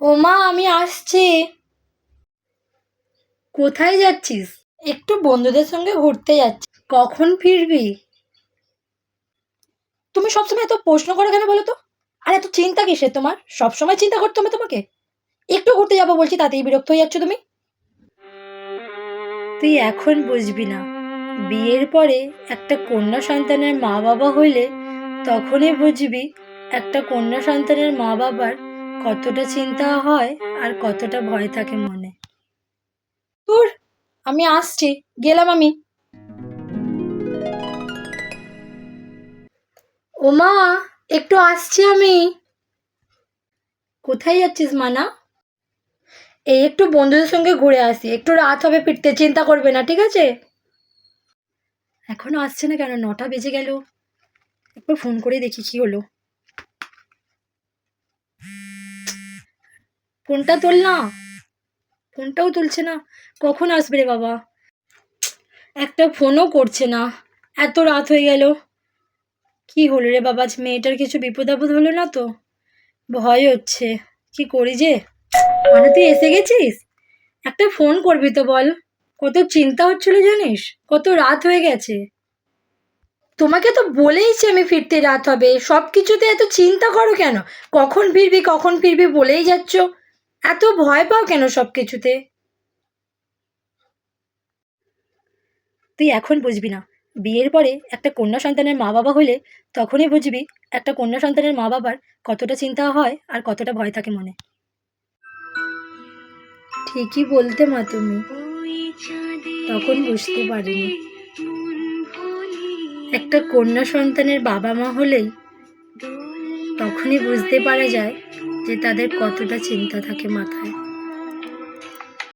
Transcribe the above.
ও মা, আমি আসছি। কোথায় যাচ্ছিস? একটু বন্ধুদের সঙ্গে ঘুরতে যাচ্ছি। কখন ফিরবি? তুমি সবসময় এত প্রশ্ন করো কেন বলো তো? আর এত চিন্তা কিসের তোমার? সবসময় চিন্তা করতে হবে তোমাকে? একটু ঘুরতে যাবো বলছি তাতেই বিরক্ত হয়ে যাচ্ছ তুমি। তুই এখন বুঝবি না, বিয়ের পরে একটা কন্যা সন্তানের মা বাবা হইলে তখনই বুঝবি একটা কন্যা সন্তানের মা বাবার কতটা চিন্তা হয় আর কতটা ভয় থাকে মনে। তোর, আমি আসছি, গেলাম আমি। ওমা, একটু আসছি আমি। কোথায় যাচ্ছিস মানা? এই একটু বন্ধুদের সঙ্গে ঘুরে আসি, একটু রাত হবে ফিরতে, চিন্তা করবে না, ঠিক আছে? এখনো আসছে না কেন? 9টা বেজে গেল। একবার ফোন করে দেখি কি হলো। ফোনটা তোল না। ফোনটাও তুলছে না। কখন আসবে রে বাবা? একটা ফোনও করছে না। এত রাত হয়ে গেল। কি হলো রে বাবা, আজ মেয়েটার কিছু বিপদ আপদ হলো না তো? ভয় হচ্ছে। কি করি যে। মানে তুই এসে গেছিস? একটা ফোন করবি তো বল। কত চিন্তা হচ্ছিল জানিস, কত রাত হয়ে গেছে। তোমাকে তো বলেইছি আমি ফিরতে রাত হবে, সব কিছুতে এত চিন্তা করো কেন? কখন ফিরবি কখন ফিরবি বলেই যাচ্ছ। এত ভয় পাও কেন সব কিছুতে? তুই এখন বুঝবি না, বিয়ের পরে একটা কন্যা সন্তানের মা বাবা হলে তখনই বুঝবি একটা কন্যা সন্তানের মা বাবার কতটা চিন্তা হয় আর কতটা ভয় থাকে মনে। ঠিকই বলতে মা তুমি, তখন বুঝতে পারিনি। একটা কন্যা সন্তানের বাবা মা হলেই তখনই বুঝতে পারা যায় যে তাদের কতটা চিন্তা থাকে মাথায়।